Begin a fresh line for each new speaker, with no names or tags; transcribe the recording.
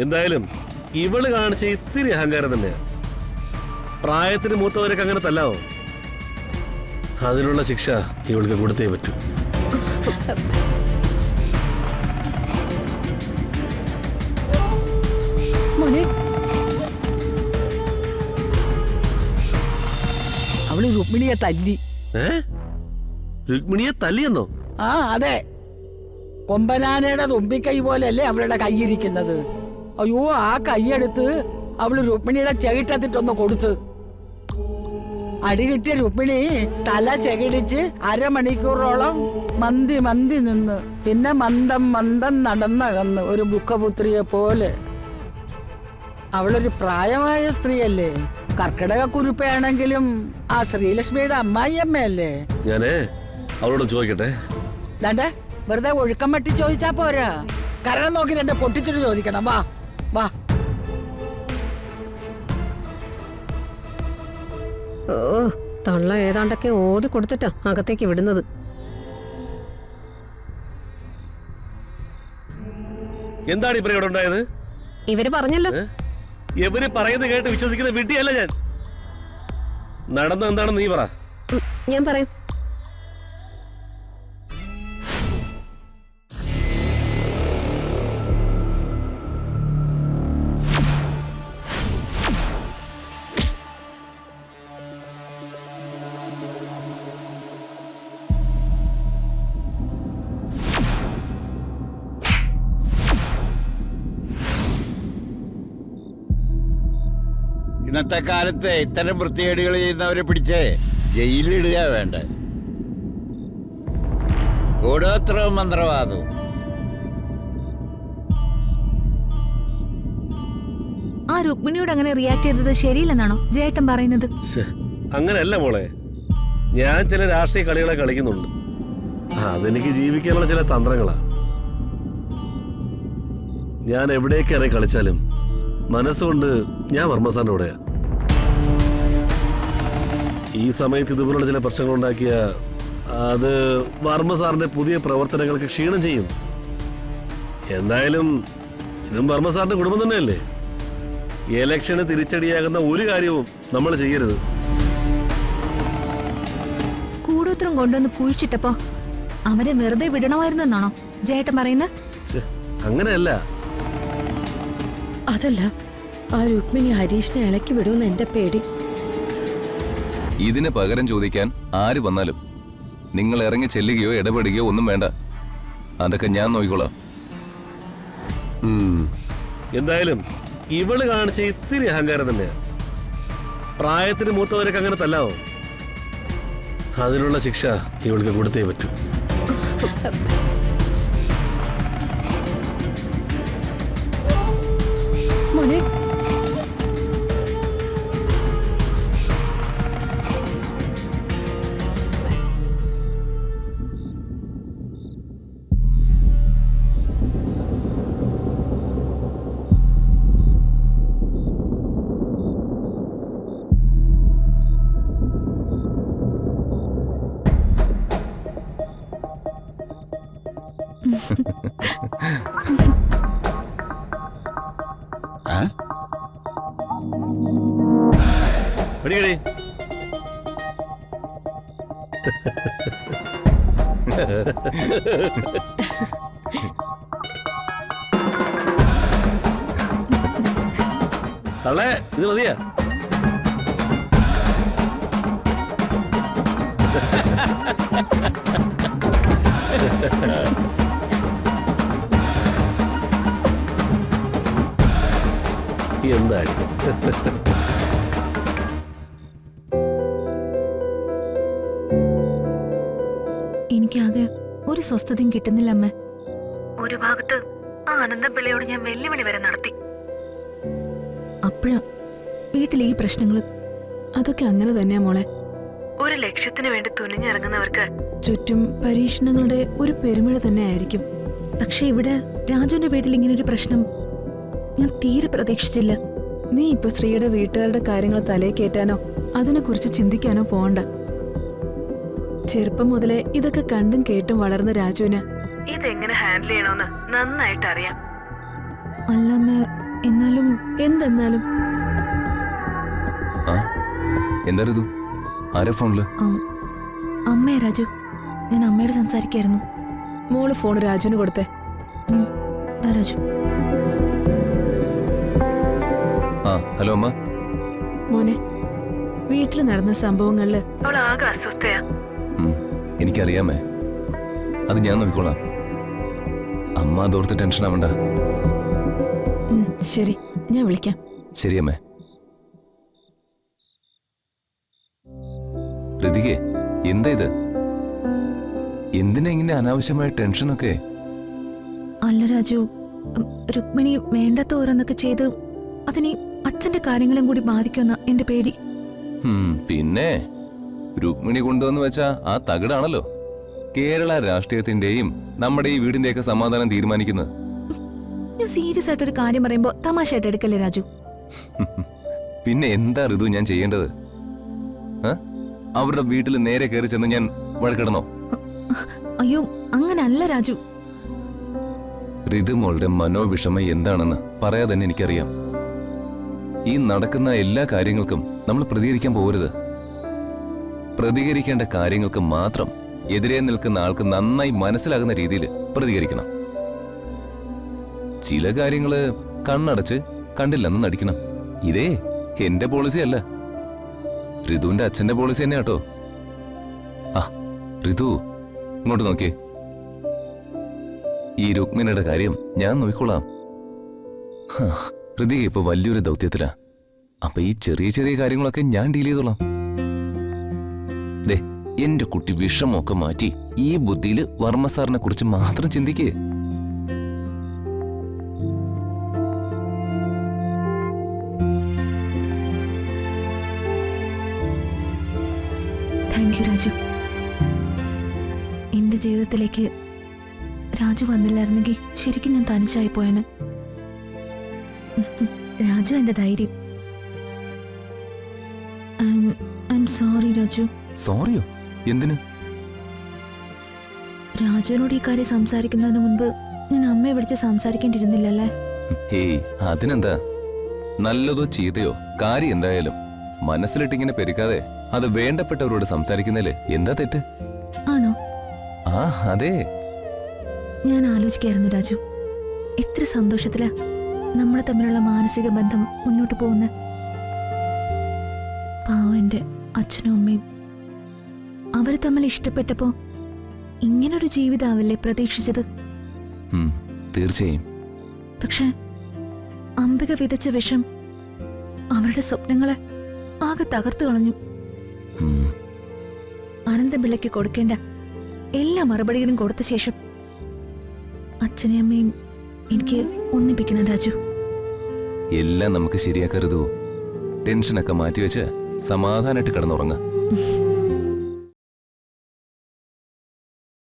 എന്തായാലും ഇവള് കാണിച്ച ഇത്തിരി അഹങ്കാരം തന്നെയാ. പ്രായത്തിന് മൂത്തവരൊക്കെ അങ്ങനെ തല്ലാവോ? അതിനുള്ള ശിക്ഷ ഇവൾക്ക് കൊടുത്തേ പറ്റൂ.
അവള് രുക്മിണിയെ തല്ലി.
രുക്മിണിയെ തല്ലിയെന്നോ?
ആ അതെ, കൊമ്പനാനയുടെ തുമ്പിക്കൈ പോലെയല്ലേ അവളുടെ കൈയിരിക്കുന്നത്. അയ്യോ, ആ കൈയെടുത്ത് അവള് രുക്മിണിയുടെ ചെകിട്ടത്തിട്ടൊന്ന് കൊടുത്ത്. അടി കിട്ടിയ രുക്മിണി തല ചെകിടിച്ച് അരമണിക്കൂറോളം മന്തി മന്തി നിന്ന്, പിന്നെ മന്ദം മന്ദം നടന്നകന്ന് ഒരു ബുക്കപുത്രിയെ പോലെ. അവളൊരു പ്രായമായ സ്ത്രീയല്ലേ, കർക്കിടക കുരുപ്പയാണെങ്കിലും ആ ശ്രീലക്ഷ്മിയുടെ അമ്മായിയമ്മയല്ലേ.
ഞാനേ അവളോട് ചോദിക്കട്ടെ?
ദാണ്ടെ വെറുതെ ഒഴുക്കം വെട്ടി ചോദിച്ചാ പോരാ, കരണം നോക്കി രണ്ട് പൊട്ടിച്ചിട്ട് ചോദിക്കണം. വാ വാ.
ഓ, തള്ള ഏതാണ്ടൊക്കെ ഓതി കൊടുത്തിട്ടാ അകത്തേക്ക് വിടുന്നത്.
എന്താണ് ഇപ്പൊ ഇവിടെ ഉണ്ടായത്?
ഇവര് പറഞ്ഞല്ലോ.
ഇവര് പറയുന്നത് കേട്ട് വിശ്വസിക്കുന്ന വിട്ടിയല്ല ഞാൻ. നടന്ന എന്താണെന്ന് നീ പറ.
ഞാൻ പറയാം.
ഇന്നത്തെ കാലത്ത് ഇത്തരം വൃത്തികേടുകൾ ചെയ്യുന്നവരെ പിടിച്ച് ജയിലിലിടുക വേണ്ട. കൂടോത്രവും മന്ത്രവാദവും.
ആ രുക്മിണിയോട് അങ്ങനെ റിയാക്ട് ചെയ്തത് ശരിയില്ലെന്നാണോ ജയേട്ടൻ പറയുന്നത്?
അങ്ങനെയല്ല മോളെ, ഞാൻ ചില രാഷ്ട്രീയ കളികളെ കളിക്കുന്നുണ്ട്. അതെനിക്ക് ജീവിക്കാനുള്ള ചില തന്ത്രങ്ങളാ. ഞാൻ എവിടേക്ക് ഇറങ്ങി കളിച്ചാലും മനസ്സുകൊണ്ട് ഞാൻ വർമ്മസാറിന്റെ കൂടെയാ. ഈ സമയത്ത് ഇതുപോലുള്ള ചില പ്രശ്നങ്ങൾ ഉണ്ടാക്കിയ അത് വർമ്മസാറിന്റെ പുതിയ പ്രവർത്തനങ്ങൾക്ക് ക്ഷീണം ചെയ്യും. എന്തായാലും ഇതും വർമ്മസാറിന്റെ കുടുംബം തന്നെയല്ലേ. ഇലക്ഷന് തിരിച്ചടിയാകുന്ന ഒരു കാര്യവും നമ്മൾ ചെയ്യരുത്.
കൂടോത്രം കൊണ്ടുവന്ന് കുഴിച്ചിട്ടപ്പോ അവരെ വെറുതെ വിടണമായിരുന്നെന്നാണോ ജയേട്ടൻ പറയുന്നത്?
അങ്ങനെയല്ല.
അതല്ല, ആ രുക്മിണി ഹരീഷിനെ ഇളക്കി വിടുമെന്ന് എന്റെ പേടി.
ഇതിന് പകരം ചോദിക്കാൻ ആര് വന്നാലും നിങ്ങൾ ഇറങ്ങി ചെല്ലുകയോ ഇടപെടുകയോ ഒന്നും വേണ്ട. അതൊക്കെ ഞാൻ നോക്കിക്കോളാം.
എന്തായാലും ഇവള് കാണിച്ച ഇത്തിരി അഹങ്കാരം തന്നെയാ. പ്രായത്തിന് മൂത്തവരൊക്കെ അങ്ങനെ തല്ലാവോ? അതിനുള്ള ശിക്ഷ ഇവൾക്ക് കൊടുത്തേ പറ്റൂ.
മോനെ,
പിടികടി. തള്ളേ, ഇത് മതിയാ? എന്താടി?
എനിക്കാകെ ഒരു സ്വസ്ഥതയും കിട്ടുന്നില്ല അമ്മ.
ഒരു ഭാഗത്ത് ആ ആനന്ദപിള്ളയോട് ഞാൻ വെല്ലുവിളി വരെ നടത്തി.
അപ്പോഴാ വീട്ടിലെ ഈ പ്രശ്നങ്ങൾ.
അതൊക്കെ അങ്ങനെ തന്നെയാ മോളെ.
ഒരു ലക്ഷ്യത്തിന് വേണ്ടി തുനിഞ്ഞിറങ്ങുന്നവർക്ക്
ചുറ്റും പരീക്ഷണങ്ങളുടെ ഒരു പെരുമഴ തന്നെ ആയിരിക്കും.
പക്ഷെ ഇവിടെ രാജുവിന്റെ വീട്ടിൽ ഇങ്ങനെ ഒരു പ്രശ്നം ഞാൻ തീരെ പ്രതീക്ഷിച്ചില്ല.
നീ ഇപ്പൊ ശ്രീയുടെ വീട്ടുകാരുടെ കാര്യങ്ങൾ തലേ കയറ്റാനോ അതിനെക്കുറിച്ച് ചിന്തിക്കാനോ പോകണ്ട. ചെറുപ്പം മുതലേ ഇതൊക്കെ കണ്ടും കേട്ടും വളർന്ന രാജുവിന്
ഇതെങ്ങനെ ഹാൻഡിൽ ചെയ്യണമെന്ന് നന്നായിട്ട് അറിയാം.
അല്ലമ്മ, എന്നാലും
എന്തെന്നാലും
ആ എന്താ ഋതു? ആരാ ഫോണില്?
അമ്മയാ രാജു. ഞാൻ അമ്മയോട് സംസാരിക്കായിരുന്നു.
മോള് ഫോൺ രാജുവിന് കൊടുത്തേ.
ദാ രാജു.
ആ ഹലോ അമ്മ.
മോനെ, വീട്ടിൽ നടന്ന സംഭവങ്ങളില്
അവൾ ആകെ അസ്വസ്ഥയാ.
എനിക്കറിയാമേ, അത് ഞാൻ നോക്കിക്കോളാം. അമ്മ അതോർത്ത് ടെൻഷൻ ആവണ്ട.
ശരി, ഞാൻ വിളിക്കാം.
ശരിയമ്മേ. ഋതികേ, എന്താ ഇത്? എന്തിനാ ഇങ്ങനെ അനാവശ്യമായ ടെൻഷനൊക്കെ?
അല്ല രാജു, രുക്മിണി വേണ്ടാത്ത ഓരോന്നൊക്കെ ചെയ്ത് അതിനി അച്ഛന്റെ കാര്യങ്ങളും കൂടി ബാധിക്കുമെന്ന എന്റെ പേടി.
പിന്നെ രുക്മിണി കൊണ്ടുവന്ന് വെച്ച ആ തകിടാണല്ലോ കേരള രാഷ്ട്രീയത്തിന്റെയും നമ്മുടെ ഈ വീടിന്റെയൊക്കെ സമാധാനം തീരുമാനിക്കുന്നത്.
ഞാൻ സീരിയസ് ആയിട്ടൊരു കാര്യം പറയുമ്പോ തമാശയായിട്ട് എടുക്കല്ലേ രാജു?
പിന്നെ എന്താ ഋതു ഞാൻ ചെയ്യേണ്ടത്? അവരുടെ വീട്ടിൽ നേരെ കയറി ചെന്ന് ഞാൻ വഴക്കിടണോ?
അയ്യോ, അങ്ങനല്ല രാജു.
ഋതുമോളുടെ മനോവിഷമം എന്താണെന്ന് പറയാതെ തന്നെ എനിക്കറിയാം. ഈ നടക്കുന്ന എല്ലാ കാര്യങ്ങൾക്കും നമ്മൾ പ്രതികരിക്കാൻ പോകരുത്. പ്രതികരിക്കേണ്ട കാര്യങ്ങൾക്ക് മാത്രം എതിരെ നിൽക്കുന്ന ആൾക്ക് നന്നായി മനസ്സിലാകുന്ന രീതിയിൽ പ്രതികരിക്കണം. ചില കാര്യങ്ങള് കണ്ണടച്ച് കണ്ടില്ലെന്ന് നടിക്കണം. ഇതേ എന്റെ പോളിസി അല്ല, ഋതുവിന്റെ അച്ഛന്റെ പോളിസി തന്നെ കേട്ടോ. ആ ഋതു, ഇങ്ങോട്ട് നോക്കിയേ. ഈ രുക്മിണിയുടെ കാര്യം ഞാൻ നോക്കിക്കൊള്ളാം. ഋതിക ഇപ്പൊ വലിയൊരു ദൗത്യത്തിലാ. അപ്പൊ ഈ ചെറിയ ചെറിയ കാര്യങ്ങളൊക്കെ ഞാൻ ഡീൽ ചെയ്തോളാം. ദേ, എന്റെ കുട്ടി വിഷമൊക്കെ മാറ്റി ഈ ബുദ്ധിയിൽ വർമ്മ സാറിനെ കുറിച്ച് മാത്രം ചിന്തിക്കേ.
Thank you Raju. എന്റെ ജീവിതത്തിലേക്ക് രാജു വന്നില്ലായിരുന്നെങ്കിൽ ശരിക്കും ഞാൻ തനിച്ചായി പോയന്. രാജു എന്റെ ധൈര്യം. I'm sorry Raju.
സോറിയോ? എന്തിന്?
രാജുവിനോട് ഈ കാര്യം സംസാരിക്കുന്നതിന് മുൻപ് ഞാൻ അമ്മയെ വിളിച്ച് സംസാരിക്കേണ്ടിയിരുന്നില്ലല്ലേ?
ഹേയ്, അതിനെന്താ? നല്ലതോ ചീത്തയോ കാര്യം എന്തായാലും മനസ്സിലിട്ടിങ്ങനെ പെരുക്കാതെ അത് വേണ്ടപ്പെട്ടവരോട് സംസാരിക്കുന്നതില് എന്താ തെറ്റ്?
ആണോ?
ആ അതെ.
ഞാൻ ആലോചിക്കായിരുന്നു രാജു, എത്ര സന്തോഷത്തിലാ നമ്മൾ തമ്മിലുള്ള മാനസിക ബന്ധം മുന്നോട്ട് പോകുന്ന. പാവം എന്റെ അച്ഛനും അമ്മയും അവര് തമ്മിൽ ഇഷ്ടപ്പെട്ടപ്പോ ഇങ്ങനൊരു ജീവിതാവല്ലേ പ്രതീക്ഷിച്ചത്.
തീർച്ചയായും.
പക്ഷെ അംബിക വിതച്ച വിഷം അവരുടെ സ്വപ്നങ്ങളെ ആകെ തകർത്തു കളഞ്ഞു. അനന്തപിള്ളയ്ക്ക് കൊടുക്കേണ്ട എല്ലാ മറുപടികളും കൊടുത്ത ശേഷം അച്ഛനെയും അമ്മയും എനിക്ക് ഒന്നിപ്പിക്കണം രാജു.
എല്ലാം നമുക്ക് ശരിയാക്കരുതോ. ടെൻഷനൊക്കെ മാറ്റിവെച്ച് സമാധാനമായിട്ട് കിടന്നുറങ്ങ.